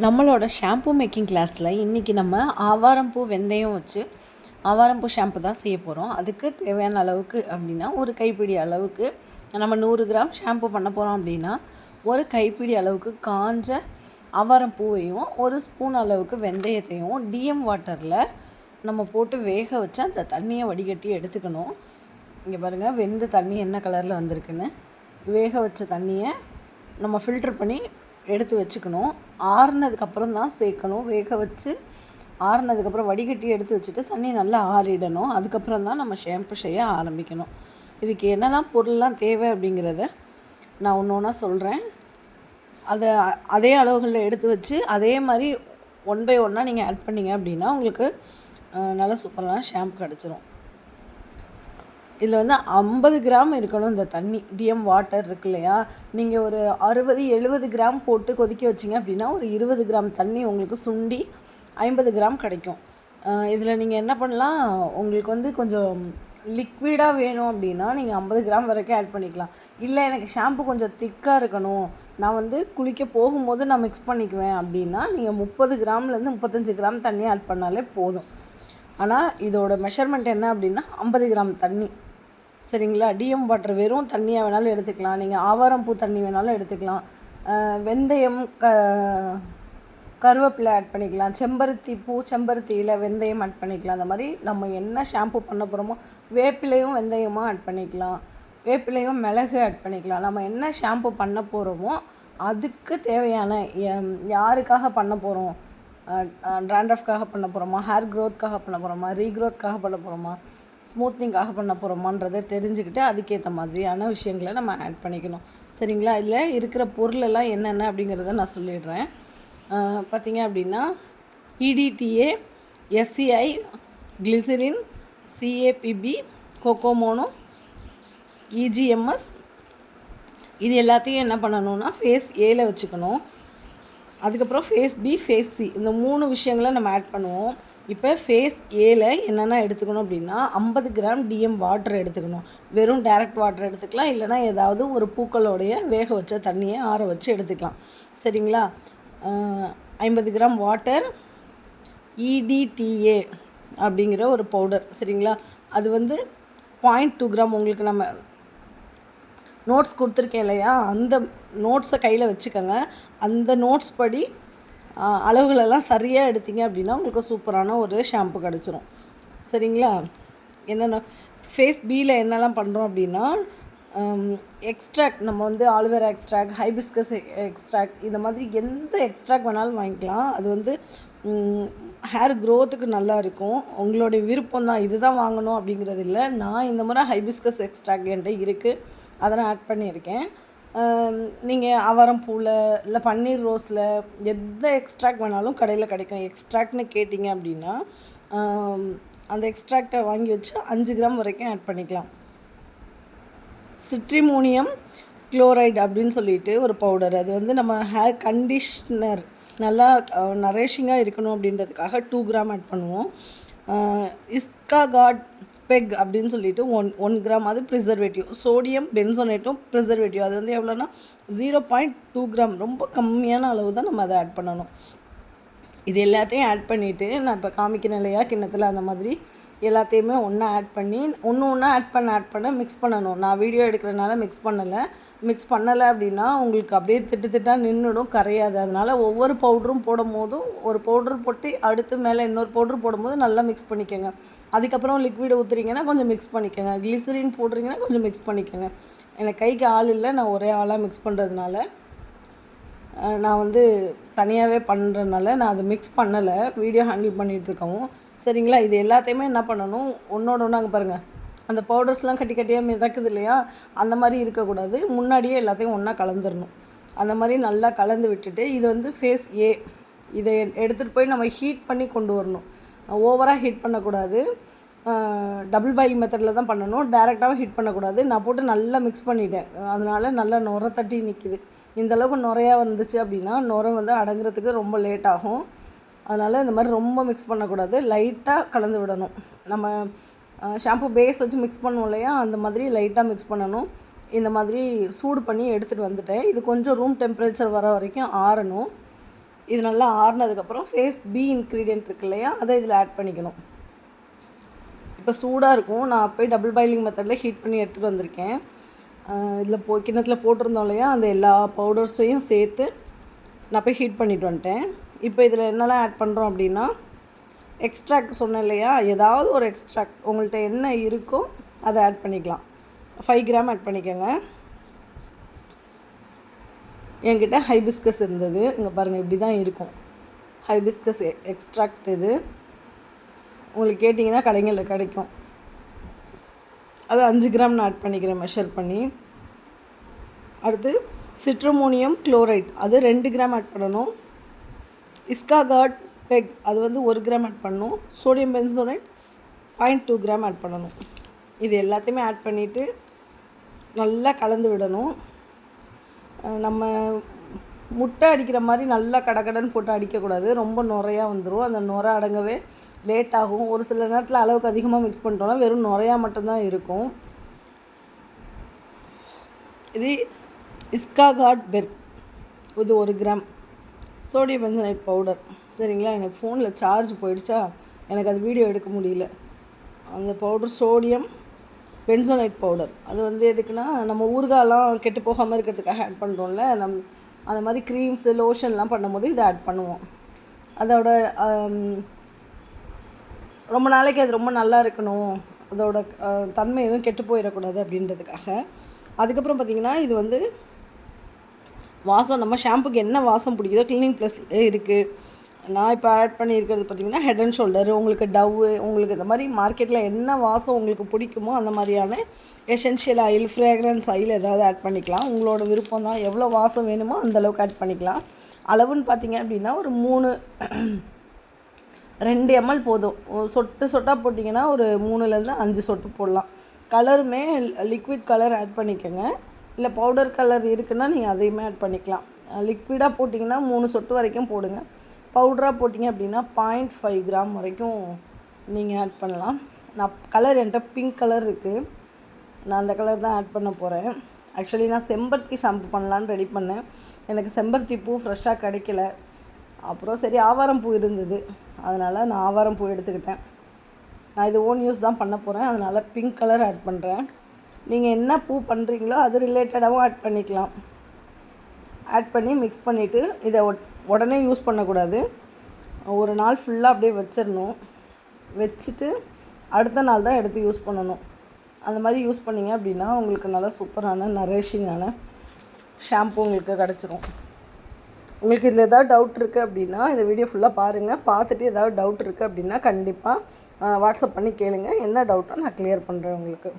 நம்மளோட shampoo making கிளாஸில் இன்றைக்கி நம்ம ஆவாரம்பூ வெந்தயம் வச்சு ஆவாரம்பூ ஷாம்பு தான் செய்ய போகிறோம். அதுக்கு தேவையான அளவுக்கு அப்படின்னா ஒரு கைப்பிடி அளவுக்கு நம்ம 100 கிராம் ஷாம்பு பண்ண போகிறோம் அப்படின்னா ஒரு கைப்பிடி அளவுக்கு காஞ்ச ஆவாரம்பூவையும் ஒரு ஸ்பூன் அளவுக்கு வெந்தயத்தையும் டிஎம் வாட்டரில் நம்ம போட்டு வேக வச்சு அந்த தண்ணியை வடிகட்டி எடுத்துக்கணும். இங்கே பாருங்கள், வெந்த தண்ணி என்ன கலரில் வந்திருக்குன்னு. வேக வச்ச தண்ணியை நம்ம ஃபில்டர் பண்ணி எடுத்து வச்சுக்கணும். ஆறுனதுக்கப்புறம் தான் சேர்க்கணும். வேக வச்சு ஆறுனதுக்கப்புறம் வடிகட்டி எடுத்து வச்சுட்டு தண்ணி நல்லா ஆறிடணும். அதுக்கப்புறம் தான் நம்ம ஷாம்பு செய்ய ஆரம்பிக்கணும். இதுக்கு என்னெல்லாம் பொருள்லாம் தேவை அப்படிங்கிறத நான் ஒன்று ஒன்றா சொல்கிறேன். அதை அதே அளவுகளில் எடுத்து வச்சு அதே மாதிரி 1 பை 1 நீங்கள் ஆட் பண்ணிங்க அப்படின்னா உங்களுக்கு நல்லா சூப்பரான ஷாம்பு கிடச்சிரும். இதில் வந்து 50 கிராம் இருக்கணும் இந்த தண்ணி. டிஎம் வாட்டர் இருக்கு இல்லையா, நீங்கள் ஒரு 60-70 கிராம் போட்டு கொதிக்க வச்சிங்க அப்படின்னா ஒரு 20 கிராம் தண்ணி உங்களுக்கு சுண்டி 50 கிராம் கிடைக்கும். இதில் நீங்கள் என்ன பண்ணலாம், உங்களுக்கு வந்து கொஞ்சம் லிக்விடாக வேணும் அப்படின்னா நீங்கள் 50 கிராம் வரைக்கும் ஆட் பண்ணிக்கலாம். இல்லை எனக்கு ஷாம்பு கொஞ்சம் திக்காக இருக்கணும், நான் வந்து குளிக்க போகும்போது நான் மிக்ஸ் பண்ணிக்குவேன் அப்படின்னா நீங்கள் 30 கிராம்லேருந்து 35 கிராம் தண்ணி ஆட் பண்ணாலே போதும். ஆனால் இதோட மெஷர்மெண்ட் என்ன அப்படின்னா 50 கிராம் தண்ணி. சரிங்களா? டிஎம் வாட்டர் வெறும் தண்ணியாக வேணாலும் எடுத்துக்கலாம், நீங்கள் ஆவாரம்பூ தண்ணி வேணாலும் எடுத்துக்கலாம், வெந்தயம் கருவேப்பிலை ஆட் பண்ணிக்கலாம், செம்பருத்தி பூ செம்பருத்தியில் வெந்தயம் ஆட் பண்ணிக்கலாம். அந்த மாதிரி நம்ம என்ன ஷாம்பு பண்ண போகிறோமோ வேப்பிலையும் வெந்தயமாக ஆட் பண்ணிக்கலாம், வேப்பிலையும் மிளகு ஆட் பண்ணிக்கலாம். நம்ம என்ன ஷாம்பு பண்ண போகிறோமோ அதுக்கு தேவையான யாருக்காக பண்ண போகிறோம், ட்ராண்ட்ரஃப்காக பண்ண போகிறோமா, ஹேர் க்ரோத்காக பண்ண போகிறோமா, ரீக்ரோத்காக பண்ண போகிறோமா, ஸ்மூத்னிங்காக பண்ண போகிறோமான்றதை தெரிஞ்சுக்கிட்டு அதுக்கேற்ற மாதிரியான விஷயங்களை நம்ம ஆட் பண்ணிக்கணும். சரிங்களா? இதில் இருக்கிற பொருளெல்லாம் என்னென்ன அப்படிங்கிறத நான் சொல்லிடுறேன். பார்த்திங்க அப்படின்னா EDTA, SCI, glycerin, CAPB, coco mono, EGMS. இது எல்லாத்தையும் என்ன பண்ணணும்னா ஃபேஸ் ஏல வச்சுக்கணும். அதுக்கப்புறம் ஃபேஸ் பி, ஃபேஸ் சி, இந்த 3 விஷயங்களை நம்ம ஆட் பண்ணுவோம். இப்போ ஃபேஸ் ஏல என்னென்ன எடுத்துக்கணும் அப்படின்னா 50 கிராம் டிஎம் வாட்டர் எடுத்துக்கணும். வெறும் டைரக்ட் வாட்டர் எடுத்துக்கலாம், இல்லைனா ஏதாவது ஒரு பூக்களோடைய வேக வச்ச தண்ணியை ஆற வச்சு எடுத்துக்கலாம். சரிங்களா? 50 கிராம் வாட்டர், EDTA அப்படிங்கிற ஒரு பவுடர். சரிங்களா? அது வந்து 0.2 கிராம். உங்களுக்கு நம்ம நோட்ஸ் கொடுத்துருக்கேன் இல்லையா, அந்த நோட்ஸை கையில் வச்சுக்கோங்க. அந்த நோட்ஸ் படி அளவுகளெல்லாம் சரியாக எடுத்தீங்க அப்படின்னா உங்களுக்கு சூப்பரான ஒரு ஷாம்பு கிடச்சிரும். சரிங்களா? என்னென்ன ஃபேஸ் பியில் என்னெல்லாம் பண்ணுறோம் அப்படின்னா எக்ஸ்ட்ராக்ட், நம்ம வந்து ஆலோவேரா எக்ஸ்ட்ராக்ட், ஹைபிஸ்கஸ் எக்ஸ்ட்ராக்ட், இந்த மாதிரி எந்த எக்ஸ்ட்ராக்ட் வேணாலும் வாங்கிக்கலாம். அது வந்து ஹேர் க்ரோத்துக்கு நல்லா இருக்கும். உங்களுடைய விருப்பம் தான், இது தான் வாங்கணும் அப்படிங்கிறது இல்லை. நான் இந்த முறை ஹைபிஸ்கஸ் எக்ஸ்ட்ராக்ட் என்கிட்ட இருக்குது, அதை நான் ஆட் பண்ணியிருக்கேன். நீங்கள் ஆவாரம்பூவில் இல்லை பன்னீர் ரோஸில் எந்த எக்ஸ்ட்ராக்ட் வேணாலும் கடையில் கிடைக்கும். எக்ஸ்ட்ராக்ட்னு கேட்டிங்க அப்படின்னா அந்த எக்ஸ்ட்ராக்டை வாங்கி வச்சு 5 கிராம் வரைக்கும் ஆட் பண்ணிக்கலாம். சிட்ரிமோனியம் குளோரைடு அப்படின்னு சொல்லிட்டு ஒரு பவுடர், அது வந்து நம்ம ஹேர் கண்டிஷ்னர் நல்லா நரேஷிங்காக இருக்கணும் அப்படின்றதுக்காக 2 கிராம் ஆட் பண்ணுவோம். இஸ்காகாட் பெக் அப்படின்னு சொல்லிட்டு 1 கிராம், அது ப்ரிசர்வேட்டிவ். சோடியம் பென்சோனேட்டும் ப்ரிசர்வேட்டிவ், அது வந்து எவ்வளோன்னா 0.2 கிராம். ரொம்ப கம்மியான அளவு தான் நம்ம அதை ஆட் பண்ணணும். இது எல்லாத்தையும் ஆட் பண்ணிவிட்டு நான் இப்போ காமிக்கிறேன் இல்லையா கிண்ணத்தில், அந்த மாதிரி எல்லாத்தையுமே ஒன்றா ஆட் பண்ணி ஒன்று ஆட் பண்ண மிக்ஸ் பண்ணணும். நான் வீடியோ எடுக்கிறனால மிக்ஸ் பண்ணலை அப்படின்னா உங்களுக்கு அப்படியே திட்டாக நின்றுடும், கரையாது. அதனால் ஒவ்வொரு பவுடரும் போடும் போதும் ஒரு பவுட்ரு போட்டு அடுத்து மேலே இன்னொரு பவுட்ரு போடும்போது நல்லா மிக்ஸ் பண்ணிக்கோங்க. அதுக்கப்புறம் லிக்விட் ஊற்றுறீங்கன்னா கொஞ்சம் மிக்ஸ் பண்ணிக்கோங்க, கிளிசரின் போடுறீங்கன்னா கொஞ்சம் மிக்ஸ் பண்ணிக்கோங்க. எனக்கு கைக்கு ஆள் இல்லை, நான் ஒரே ஆளாக மிக்ஸ் பண்ணுறதுனால நான் வந்து தனியாகவே பண்ணுறதுனால நான் அதை மிக்ஸ் பண்ணலை, வீடியோ ஹேண்டில் பண்ணிகிட்ருக்கவும். சரிங்களா? இது எல்லாத்தையுமே என்ன பண்ணணும், ஒன்றோட ஒன்று அங்கே பாருங்கள், அந்த பவுடர்ஸ்லாம் கட்டி கட்டியாக மிதக்குது இல்லையா, அந்த மாதிரி இருக்கக்கூடாது. முன்னாடியே எல்லாத்தையும் ஒன்றா கலந்துடணும். அந்த மாதிரி நல்லா கலந்து விட்டுட்டு இது வந்து ஃபேஸ் ஏ, இதை எடுத்துகிட்டு போய் நம்ம ஹீட் பண்ணி கொண்டு வரணும். ஓவராக ஹீட் பண்ணக்கூடாது, டபுள் பாயில் மெத்தடில் தான் பண்ணணும், டைரெக்டாகவும் ஹீட் பண்ணக்கூடாது. நான் போட்டு நல்லா மிக்ஸ் பண்ணிட்டேன், அதனால் நல்லா நுர தட்டி நிற்கிது. இந்தளவுக்கு நுரையாக வந்துச்சு அப்படின்னா நுரை வந்து அடங்குறதுக்கு ரொம்ப லேட் ஆகும். அதனால் இந்த மாதிரி ரொம்ப மிக்ஸ் பண்ணக்கூடாது, லைட்டாக கலந்து விடணும். நம்ம ஷாம்பு பேஸ் வச்சு மிக்ஸ் பண்ணுவோம் இல்லையா, அந்த மாதிரி லைட்டாக மிக்ஸ் பண்ணணும். இந்த மாதிரி சூடு பண்ணி எடுத்துகிட்டு வந்துட்டேன். இது கொஞ்சம் ரூம் டெம்பரேச்சர் வர வரைக்கும் ஆறணும். இது நல்லா ஆறுனதுக்கப்புறம் ஃபேஸ் பி இன்க்ரீடியன்ட் இருக்கு இல்லையா, அதை இதில் ஆட் பண்ணிக்கணும். இப்போ சூடாக இருக்கும். நான் போய் டபுள் பாயிலிங் மெத்தடில் ஹீட் பண்ணி எடுத்துகிட்டு வந்திருக்கேன். இதில் கிண்ணத்தில் போட்டிருந்தோம் இல்லையா, அந்த எல்லா பவுடர்ஸையும் சேர்த்து நான் போய் ஹீட் பண்ணிட்டு வந்துட்டேன். இப்போ இதில் என்னெல்லாம் ஆட் பண்ணுறோம் அப்படின்னா, எக்ஸ்ட்ராக்ட் சொன்னேன் இல்லையா, ஏதாவது ஒரு எக்ஸ்ட்ராக்ட் உங்கள்கிட்ட என்ன இருக்கோ அதை ஆட் பண்ணிக்கலாம். 5 கிராம் ஆட் பண்ணிக்கோங்க. என்கிட்ட ஹைபிஸ்கஸ் இருந்தது. இங்கே பாருங்கள், இப்படி தான் இருக்கும் ஹைபிஸ்கஸ் எக்ஸ்ட்ராக்ட். இது உங்களுக்கு கேட்டிங்கன்னா கடைகளில் கிடைக்கும். அது 5 கிராம் நான் ஆட் பண்ணிக்கிறேன் மெஷர் பண்ணி. அடுத்து சிட்ரமோனியம் குளோரைட், அது 2 கிராம் ஆட் பண்ணணும். இஸ்காகார்ட் பெக், அது வந்து 1 கிராம் ஆட் பண்ணணும். சோடியம் பென்சோனேட் 0.2 கிராம் ஆட் பண்ணணும். இது எல்லாத்தையுமே ஆட் பண்ணிவிட்டு நல்லா கலந்து விடணும். நம்ம முட்டை அடிக்கிற மாதிரி நல்லா கடகடன்னு போட்டு அடிக்கக்கூடாது. ரொம்ப நுரையாக வந்துடும். அந்த நுரை அடங்கவே லேட் ஆகும். ஒரு சில நேரத்தில் அளவுக்கு அதிகமாக மிக்ஸ் பண்ணிட்டோம்னா வெறும் நுரையாக மட்டும்தான் இருக்கும். இது இஸ்காகார்ட் பெர்க், இது 1 கிராம். சோடியம் பென்சோனேட் பவுடர், சரிங்களா. எனக்கு ஃபோனில் சார்ஜ் போயிடுச்சா, எனக்கு அது வீடியோ எடுக்க முடியல. அந்த பவுடர் சோடியம் பென்சோனேட் பவுடர், அது வந்து எதுக்குன்னா, நம்ம ஊறுகாயெல்லாம் கெட்டு போகாமல் இருக்கிறதுக்காக ஆட் பண்ணுறோம்ல. அந்த மாதிரி க்ரீம்ஸு லோஷன்லாம் பண்ணும்போது இதை ஆட் பண்ணுவோம். அதோட ரொம்ப நாளைக்கு அது ரொம்ப நல்லா இருக்கணும், அதோட தன்மை எதுவும் கெட்டு போயிடக்கூடாது அப்படின்றதுக்காக. அதுக்கப்புறம் பார்த்திங்கன்னா, இது வந்து வாசம், நம்ம ஷாம்புக்கு என்ன வாசம் பிடிக்குதோ கிளீனிங் ப்ளஸ் இருக்குது. நான் இப்போ ஆட் பண்ணியிருக்கிறது பார்த்திங்கன்னா ஹெட் அண்ட் ஷோல்டர். உங்களுக்கு டவ்வு, உங்களுக்கு இந்த மாதிரி மார்க்கெட்டில் என்ன வாசம் உங்களுக்கு பிடிக்குமோ அந்த மாதிரியான எசென்ஷியல் ஆயில், ஃப்ரேக்ரன்ஸ் ஆயில் ஏதாவது ஆட் பண்ணிக்கலாம். உங்களோட விருப்பம் தான். எவ்வளோ வாசம் வேணுமோ அந்தளவுக்கு ஆட் பண்ணிக்கலாம். அளவுன்னு பார்த்திங்க அப்படின்னா ஒரு 2 ml போதும். சொட்டு சொட்டாக போட்டிங்கன்னா ஒரு 3லேருந்து 5 சொட்டு போடலாம். கலருமே லிக்விட் கலர் ஆட் பண்ணிக்கோங்க. இல்லை பவுடர் கலர் இருக்குன்னா நீங்கள் அதையுமே ஆட் பண்ணிக்கலாம். லிக்விடாக போட்டிங்கன்னா 3 சொட்டு வரைக்கும் போடுங்க. பவுடராக போட்டிங்க அப்படின்னா 0.5 கிராம் வரைக்கும் நீங்கள் ஆட் பண்ணலாம். கலர் என்கிட்ட பிங்க் கலர் இருக்குது. நான் அந்த கலர் தான் ஆட் பண்ண போகிறேன். ஆக்சுவலி நான் செம்பருத்தி ஷாம்பு பண்ணலான்னு ரெடி பண்ணேன். எனக்கு செம்பருத்தி பூ ஃப்ரெஷ்ஷாக கிடைக்கல. அப்புறம் சரி ஆவாரம் பூ இருந்தது, அதனால் நான் ஆவாரம் பூ எடுத்துக்கிட்டேன். நான் இது ஓன் யூஸ் தான் பண்ண போகிறேன், அதனால் பிங்க் கலர் ஆட் பண்ணுறேன். நீங்கள் என்ன பூ பண்ணுறீங்களோ அது ரிலேட்டடாகவும் ஆட் பண்ணிக்கலாம். ஆட் பண்ணி மிக்ஸ் பண்ணிவிட்டு இதை உடனே யூஸ் பண்ணக்கூடாது. ஒரு நாள் ஃபுல்லாக அப்படியே வச்சிடணும். வச்சுட்டு அடுத்த நாள் தான் எடுத்து யூஸ் பண்ணணும். அந்த மாதிரி யூஸ் பண்ணிங்க அப்படின்னா உங்களுக்கு நல்லா சூப்பரான நரிஷிங்கான ஷாம்பு உங்களுக்கு கிடச்சிரும். உங்களுக்கு இதில் ஏதாவது டவுட் இருக்குது அப்படின்னா இந்த வீடியோ ஃபுல்லாக பாருங்கள். பார்த்துட்டு ஏதாவது டவுட் இருக்குது அப்படின்னா கண்டிப்பாக வாட்ஸ்அப் பண்ணி கேளுங்க. என்ன டவுட்டோ நான் கிளியர் பண்ணுறேன் உங்களுக்கு.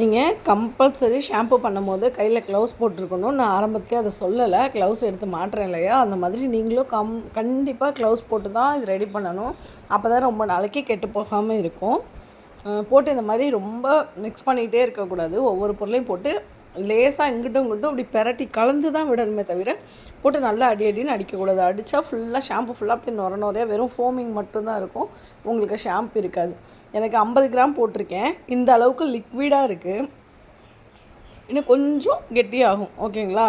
நீங்கள் கம்பல்சரி ஷாம்பு பண்ணும்போது கையில் க்ளவுஸ் போட்டிருக்கணும். நான் ஆரம்பத்துலேயே அதை சொல்லலை, க்ளவுஸ் எடுத்து மாட்டுறேன் இல்லையா, அந்த மாதிரி நீங்களும் கண்டிப்பாக க்ளவுஸ் போட்டு தான் இது ரெடி பண்ணணும். அப்போ தான் ரொம்ப நாளைக்கு கெட்டு போகாமல் இருக்கும். போட்டு இந்த மாதிரி ரொம்ப மிக்ஸ் பண்ணிகிட்டே இருக்கக்கூடாது. ஒவ்வொரு பொருளையும் போட்டு லேசாக இங்கிட்டும் இங்கிட்டும் அப்படி பெரட்டி கலந்து தான் விடணுமே தவிர போட்டு நல்லா அடின்னு அடிக்கக்கூடாது. அடித்தா ஃபுல்லாக ஷாம்பு ஃபுல்லாக அப்படி நுரையாக வெறும் ஃபோமிங் மட்டும்தான் இருக்கும், உங்களுக்கு ஷாம்பு இருக்காது. எனக்கு 50 கிராம் போட்டிருக்கேன். இந்த அளவுக்கு லிக்விடாக இருக்குது. இன்னும் கொஞ்சம் கெட்டியாகும். ஓகேங்களா.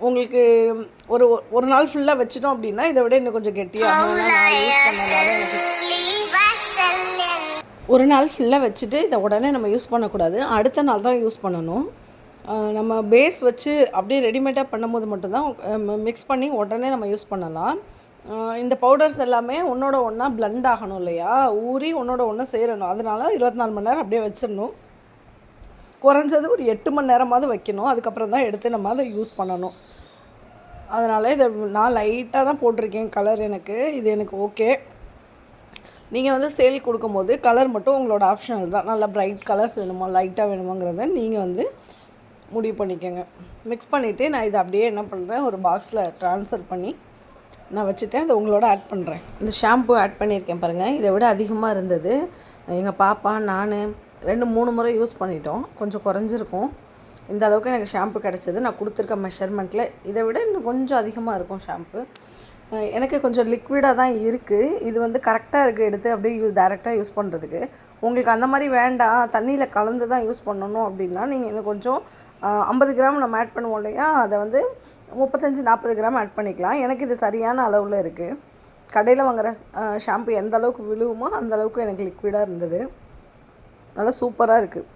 உங்களுக்கு ஒரு நாள் ஃபுல்லாக வச்சிட்டோம் அப்படின்னா இதை விட இன்னும் கொஞ்சம் கெட்டியாகும். நான் யூஸ் பண்ணதால எனக்கு ஒரு நாள் ஃபுல்லாக வச்சுட்டு இதை உடனே நம்ம யூஸ் பண்ணக்கூடாது. அடுத்த நாள் தான் யூஸ் பண்ணணும். நம்ம பேஸ் வச்சு அப்படியே ரெடிமேடாக பண்ணும்போது மட்டும்தான் மிக்ஸ் பண்ணி உடனே நம்ம யூஸ் பண்ணலாம். இந்த பவுடர்ஸ் எல்லாமே ஒன்றோட ஒன்றா பிளண்ட் ஆகணும் இல்லையா, ஊறி ஒன்றோட ஒன்று சேரணும். அதனால 24 மணி நேரம் அப்படியே வச்சிடணும். குறைஞ்சது ஒரு 8 மணி நேரமாவது வைக்கணும். அதுக்கப்புறம் தான் எடுத்து நம்ம அதை யூஸ் பண்ணணும். அதனால் இதை நான் லைட்டாக தான் போட்டிருக்கேன் கலர். இது எனக்கு ஓகே. நீங்கள் வந்து சேல் கொடுக்கும்போது கலர் மட்டும் உங்களோட ஆப்ஷனல் தான். நல்லா பிரைட் கலர்ஸ் வேணுமா லைட்டாக வேணுமாங்கிறத நீங்கள் வந்து முடிவு பண்ணிக்கோங்க. மிக்ஸ் பண்ணிவிட்டு நான் இதை அப்படியே என்ன பண்ணுறேன், ஒரு பாக்ஸில் ட்ரான்ஸ்ஃபர் பண்ணி நான் வச்சுட்டேன். அதை உங்களோட ஆட் பண்ணுறேன். இந்த ஷாம்பு ஆட் பண்ணியிருக்கேன் பாருங்கள். இதை விட அதிகமாக இருந்தது. எங்கள் பாப்பா நான் 2-3 முறை யூஸ் பண்ணிட்டோம். கொஞ்சம் குறைஞ்சிருக்கும். இந்த அளவுக்கு எனக்கு ஷாம்பு கிடச்சிது. நான் கொடுத்துருக்க மெஷர்மெண்ட்டில் இதை விட இன்னும் கொஞ்சம் அதிகமாக இருக்கும் ஷாம்பு. எனக்கு கொஞ்சம் லிக்விடாக தான் இருக்குது. இது வந்து கரெக்டாக இருக்குது எடுத்து அப்படியே டைரெக்டாக யூஸ் பண்ணுறதுக்கு. உங்களுக்கு அந்த மாதிரி வேண்டாம், தண்ணியில் கலந்து தான் யூஸ் பண்ணணும் அப்படின்னா நீங்கள் இன்னும் கொஞ்சம் 50 கிராம் நம்ம ஆட் பண்ணுவோம் இல்லையா, அதை வந்து 35-40 கிராம் ஆட் பண்ணிக்கலாம். எனக்கு இது சரியான அளவில் இருக்குது. கடையில் வாங்குகிற ஷாம்பு எந்த அளவுக்கு விழுவுமோ அந்த அளவுக்கு எனக்கு லிக்விடாக இருந்தது. நல்லா சூப்பராக இருக்குது.